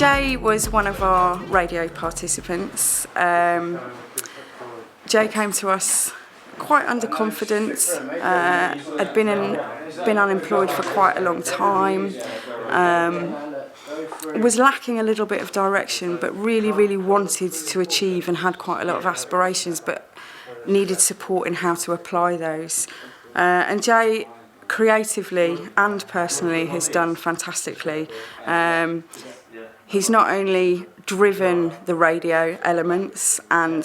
Jay was one of our radio participants. Jay came to us quite underconfident, had been unemployed for quite a long time, was lacking a little bit of direction, but really wanted to achieve and had quite a lot of aspirations, but needed support in how to apply those. And Jay, creatively and personally, has done fantastically. He's not only driven the radio elements, and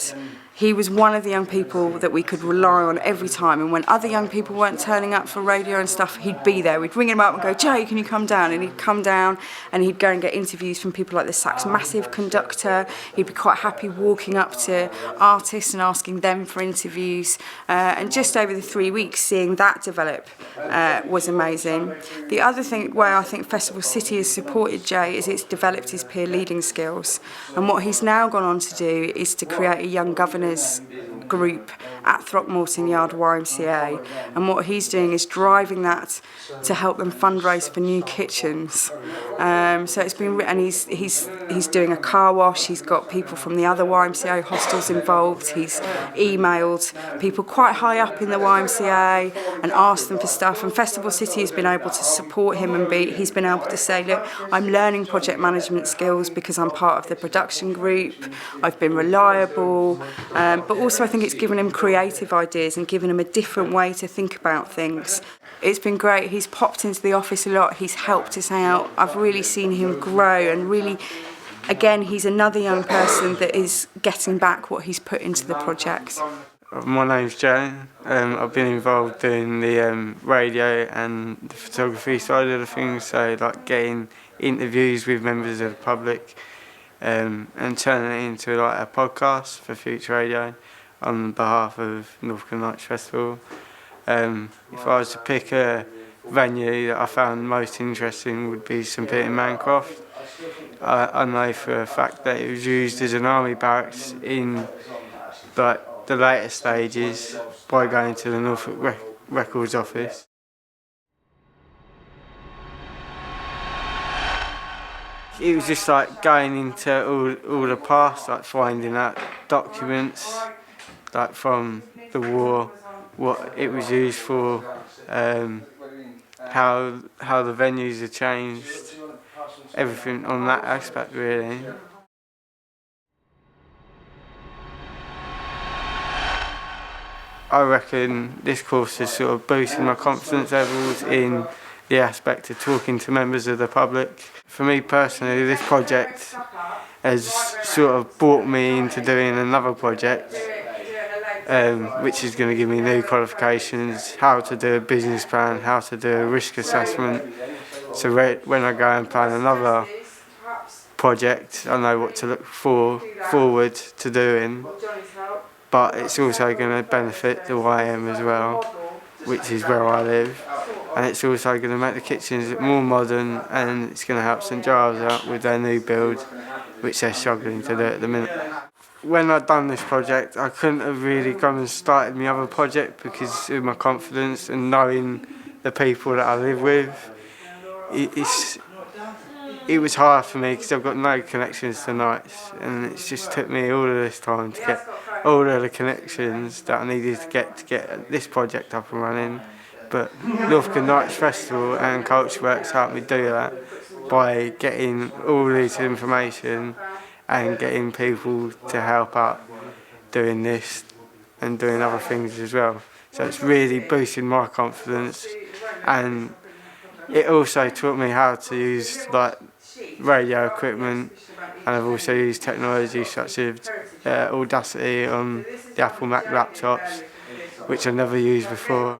he was one of the young people that we could rely on every time. And when other young people weren't turning up for radio and stuff, he'd be there. We'd ring him up and go, "Jay, can you come down?" And he'd come down and he'd go and get interviews from people like the Sax Massive conductor. He'd be quite happy walking up to artists and asking them for interviews. And just over the 3 weeks, seeing that develop was amazing. The other thing where I think Festival City has supported Jay is it's developed his peer leading skills. And what he's now gone on to do is to create a young governors group at Throckmorton Yard YMCA, and what he's doing is driving that to help them fundraise for new kitchens. So it's been, and he's doing a car wash. He's got people from the other YMCA hostels involved. He's emailed people quite high up in the YMCA and asked them for stuff. And Festival City has been able to support him, and he's been able to say, "Look, I'm learning project management skills because I'm part of the production group. I've been reliable." But also I think it's given him creative ideas and given him a different way to think about things. It's been great. He's popped into the office a lot. He's helped us out. I've really seen him grow, and really, again, he's another young person that is getting back what he's put into the project. My name's Jay. I've been involved in the radio and the photography side of the things, so like getting interviews with members of the public and turning it into like a podcast for Future Radio on behalf of Norfolk Nights Festival. If I was to pick a venue that I found most interesting, would be St Peter Mancroft. I know for a fact that it was used as an army barracks in the later stages by going to the Norfolk Records office. It was just like going into all the past, like finding out documents like from the war, what it was used for, how the venues have changed, everything on that aspect really. I reckon this course has sort of boosted my confidence levels in the aspect of talking to members of the public. For me personally, this project has sort of brought me into doing another project, which is going to give me new qualifications, how to do a business plan, how to do a risk assessment. So when I go and plan another project, I know what to look forward to doing. But it's also going to benefit the YM as well, which is where I live. And it's also going to make the kitchens look more modern, and it's going to help St Giles out with their new build, which they're struggling to do at the minute. When I'd done this project, I couldn't have really gone and started my other project because of my confidence and knowing the people that I live with. It was hard for me because I've got no connections to Nights, and it's just took me all of this time to get all of the connections that I needed to get this project up and running. But Norfolk Nights Festival and Cultureworks helped me do that by getting all this information and getting people to help out doing this and doing other things as well. So it's really boosted my confidence, and it also taught me how to use like radio equipment, and I've also used technology such as Audacity on the Apple Mac laptops, which I've never used before.